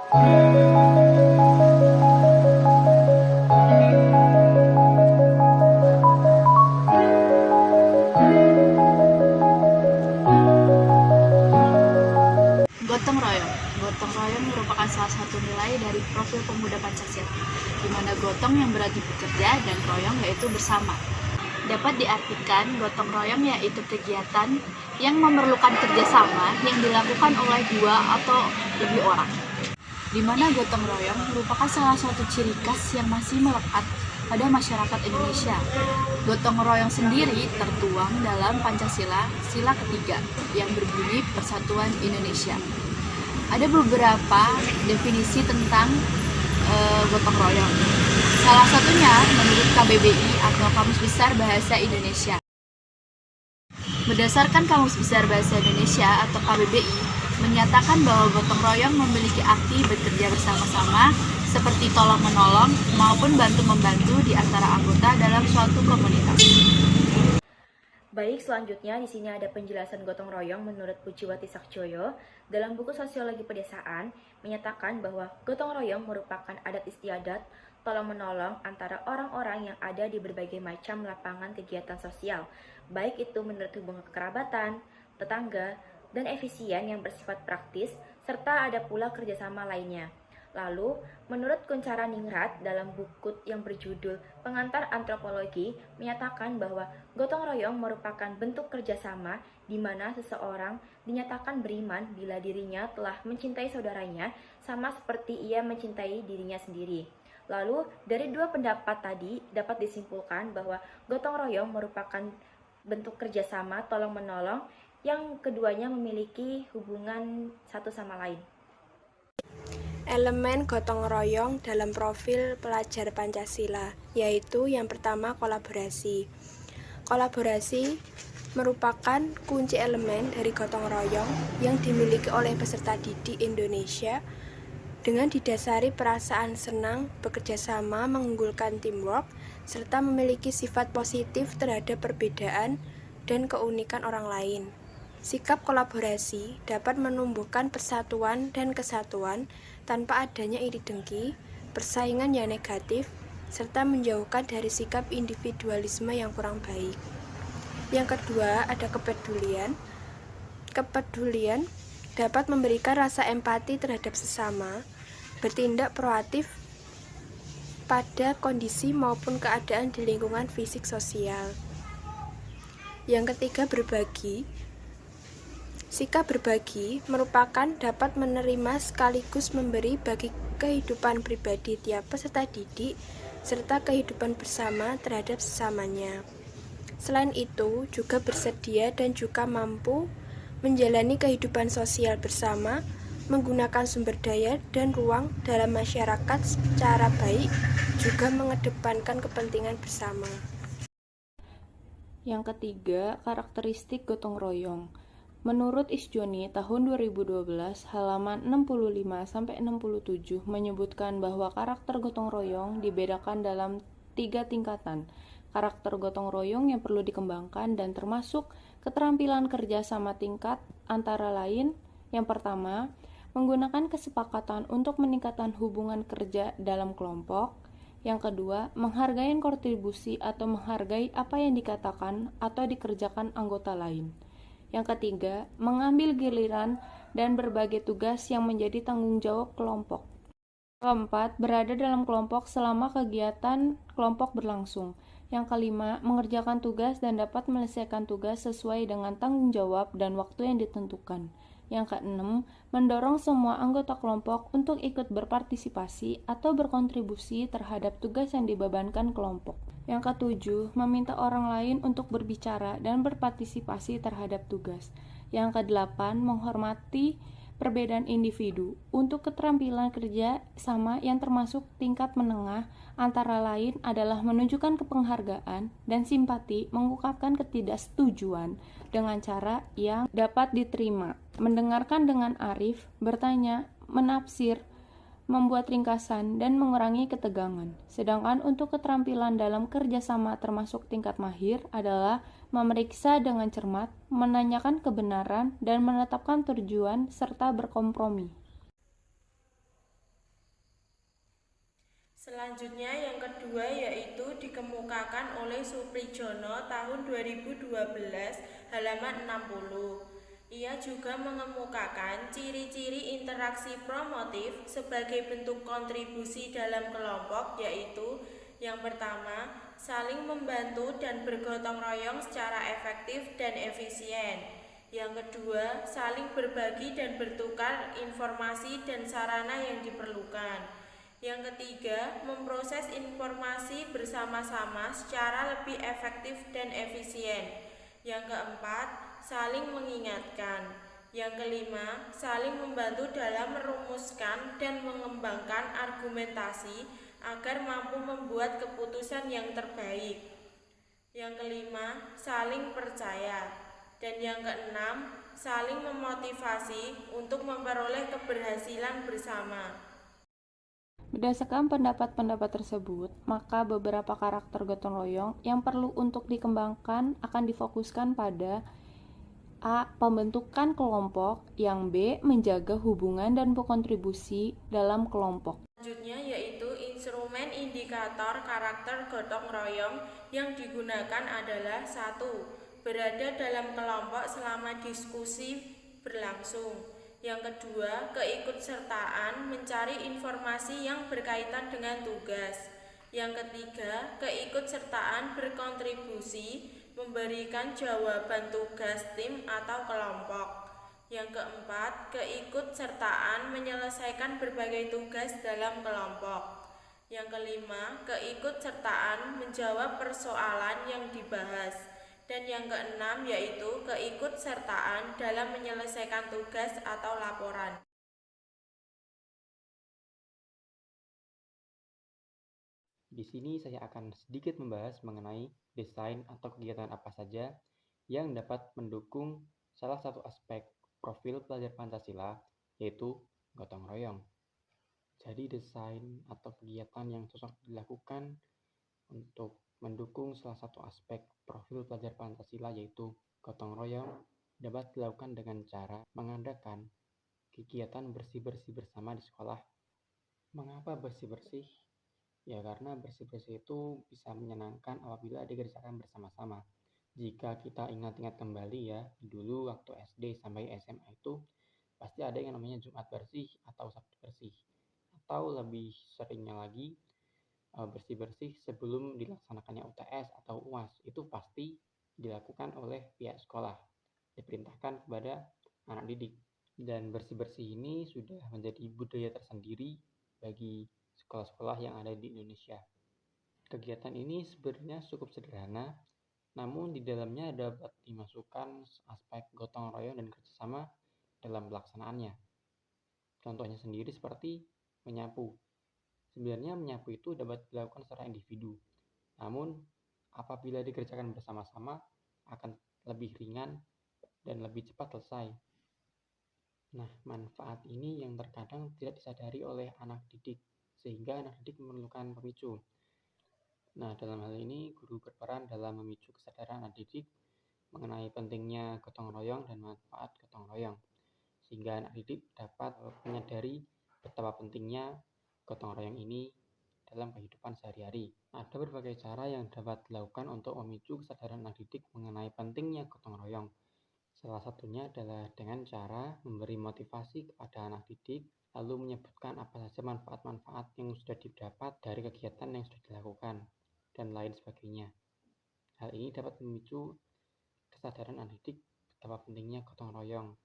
Gotong royong. Gotong royong merupakan salah satu nilai dari profil pemuda Pancasila, di mana gotong yang berarti bekerja dan royong yaitu bersama. Dapat diartikan gotong royong yaitu kegiatan yang memerlukan kerjasama yang dilakukan oleh dua atau lebih orang. Di mana gotong royong merupakan salah satu ciri khas yang masih melekat pada masyarakat Indonesia. Gotong royong sendiri tertuang dalam Pancasila, sila ketiga, yang berbunyi Persatuan Indonesia. Ada beberapa definisi tentang gotong royong. Salah satunya menurut KBBI atau Kamus Besar Bahasa Indonesia. Berdasarkan Kamus Besar Bahasa Indonesia atau KBBI, menyatakan bahwa gotong royong memiliki arti bekerja bersama-sama seperti tolong-menolong maupun bantu-membantu di antara anggota dalam suatu komunitas. Baik, selanjutnya di sini ada penjelasan gotong royong menurut Pujiwati Sakjoyo. Dalam buku Sosiologi Pedesaan menyatakan bahwa gotong royong merupakan adat istiadat tolong-menolong antara orang-orang yang ada di berbagai macam lapangan kegiatan sosial, baik itu menurut hubungan kekerabatan, tetangga, dan efisien yang bersifat praktis, serta ada pula kerjasama lainnya. Lalu, menurut Kunchara Ningrat dalam buku yang berjudul Pengantar Antropologi menyatakan bahwa gotong royong merupakan bentuk kerjasama di mana seseorang dinyatakan beriman bila dirinya telah mencintai saudaranya sama seperti ia mencintai dirinya sendiri. Lalu, dari dua pendapat tadi dapat disimpulkan bahwa gotong royong merupakan bentuk kerjasama tolong-menolong yang keduanya memiliki hubungan satu sama lain. Elemen gotong royong dalam profil pelajar Pancasila, yaitu yang pertama kolaborasi. Kolaborasi merupakan kunci elemen dari gotong royong yang dimiliki oleh peserta didik Indonesia dengan didasari perasaan senang, bekerja sama, mengunggulkan teamwork, serta memiliki sifat positif terhadap perbedaan dan keunikan orang lain. Sikap kolaborasi dapat menumbuhkan persatuan dan kesatuan tanpa adanya iri dengki, persaingan yang negatif, serta menjauhkan dari sikap individualisme yang kurang baik. Yang kedua, ada kepedulian. Kepedulian dapat memberikan rasa empati terhadap sesama, bertindak proaktif pada kondisi maupun keadaan di lingkungan fisik sosial. Yang ketiga, berbagi. Sikap berbagi merupakan dapat menerima sekaligus memberi bagi kehidupan pribadi tiap peserta didik serta kehidupan bersama terhadap sesamanya. Selain itu, juga bersedia dan juga mampu menjalani kehidupan sosial bersama, menggunakan sumber daya dan ruang dalam masyarakat secara baik, juga mengedepankan kepentingan bersama. Yang ketiga, karakteristik gotong royong. Menurut Isjoni tahun 2012 halaman 65-67 menyebutkan bahwa karakter gotong royong dibedakan dalam 3 tingkatan. Karakter gotong royong yang perlu dikembangkan dan termasuk keterampilan kerja sama tingkat antara lain. Yang pertama, menggunakan kesepakatan untuk meningkatkan hubungan kerja dalam kelompok. Yang kedua, menghargai kontribusi atau menghargai apa yang dikatakan atau dikerjakan anggota lain. Yang ketiga, mengambil giliran dan berbagi tugas yang menjadi tanggung jawab kelompok. Keempat, berada dalam kelompok selama kegiatan kelompok berlangsung. Yang kelima, mengerjakan tugas dan dapat menyelesaikan tugas sesuai dengan tanggung jawab dan waktu yang ditentukan. Yang keenam, mendorong semua anggota kelompok untuk ikut berpartisipasi atau berkontribusi terhadap tugas yang dibebankan kelompok. Yang ketujuh, meminta orang lain untuk berbicara dan berpartisipasi terhadap tugas. Yang kedelapan, menghormati perbedaan individu. Untuk keterampilan kerja sama yang termasuk tingkat menengah, antara lain adalah menunjukkan kepenghargaan dan simpati, mengungkapkan ketidaksetujuan dengan cara yang dapat diterima, mendengarkan dengan arif, bertanya, menafsir, membuat ringkasan, dan mengurangi ketegangan. Sedangkan untuk keterampilan dalam kerjasama termasuk tingkat mahir adalah memeriksa dengan cermat, menanyakan kebenaran, dan menetapkan tujuan, serta berkompromi. Selanjutnya yang kedua yaitu dikemukakan oleh Suprijono tahun 2012 halaman 60. Ia juga mengemukakan ciri-ciri interaksi promotif sebagai bentuk kontribusi dalam kelompok, yaitu yang pertama, saling membantu dan bergotong royong secara efektif dan efisien. Yang kedua, saling berbagi dan bertukar informasi dan sarana yang diperlukan. Yang ketiga, memproses informasi bersama-sama secara lebih efektif dan efisien. Yang keempat, saling mengingatkan. Yang kelima, saling membantu dalam merumuskan dan mengembangkan argumentasi agar mampu membuat keputusan yang terbaik. Yang kelima, saling percaya. Dan yang keenam, saling memotivasi untuk memperoleh keberhasilan bersama. Berdasarkan pendapat-pendapat tersebut, maka beberapa karakter gotong royong yang perlu untuk dikembangkan akan difokuskan pada A. Pembentukan kelompok, yang B. Menjaga hubungan dan berkontribusi dalam kelompok. Selanjutnya yaitu instrumen indikator karakter gotong royong yang digunakan adalah 1. Berada dalam kelompok selama diskusi berlangsung. Yang kedua, keikutsertaan mencari informasi yang berkaitan dengan tugas. Yang ketiga, keikutsertaan berkontribusi memberikan jawaban tugas tim atau kelompok. Yang keempat, keikutsertaan menyelesaikan berbagai tugas dalam kelompok. Yang kelima, keikutsertaan menjawab persoalan yang dibahas. Dan yang keenam yaitu keikutsertaan dalam menyelesaikan tugas atau laporan. Di sini saya akan sedikit membahas mengenai desain atau kegiatan apa saja yang dapat mendukung salah satu aspek profil pelajar Pancasila, yaitu gotong royong. Jadi desain atau kegiatan yang cocok dilakukan untuk mendukung salah satu aspek profil pelajar Pancasila, yaitu gotong royong, dapat dilakukan dengan cara mengadakan kegiatan bersih-bersih bersama di sekolah. Mengapa bersih-bersih? Ya, karena bersih-bersih itu bisa menyenangkan apabila dikerjakan bersama-sama. Jika kita ingat-ingat kembali ya, dulu waktu SD sampai SMA itu pasti ada yang namanya Jumat bersih atau Sabtu bersih. Atau lebih seringnya lagi, bersih-bersih sebelum dilaksanakannya UTS atau UAS. Itu pasti dilakukan oleh pihak sekolah, diperintahkan kepada anak didik. Dan bersih-bersih ini sudah menjadi budaya tersendiri bagi sekolah-sekolah yang ada di Indonesia. Kegiatan ini sebenarnya cukup sederhana, namun di dalamnya dapat dimasukkan aspek gotong royong dan kerjasama dalam pelaksanaannya. Contohnya sendiri seperti menyapu. Sebenarnya menyapu itu dapat dilakukan secara individu, namun apabila dikerjakan bersama-sama akan lebih ringan dan lebih cepat selesai. Nah, manfaat ini yang terkadang tidak disadari oleh anak didik, sehingga anak didik memerlukan pemicu. Nah, dalam hal ini guru berperan dalam memicu kesadaran anak didik mengenai pentingnya gotong royong dan manfaat gotong royong, sehingga anak didik dapat menyadari betapa pentingnya gotong royong ini dalam kehidupan sehari-hari. Ada berbagai cara yang dapat dilakukan untuk memicu kesadaran anak didik mengenai pentingnya gotong royong. Salah satunya adalah dengan cara memberi motivasi kepada anak didik, lalu menyebutkan apa saja manfaat-manfaat yang sudah didapat dari kegiatan yang sudah dilakukan, dan lain sebagainya. Hal ini dapat memicu kesadaran anak didik betapa pentingnya gotong royong.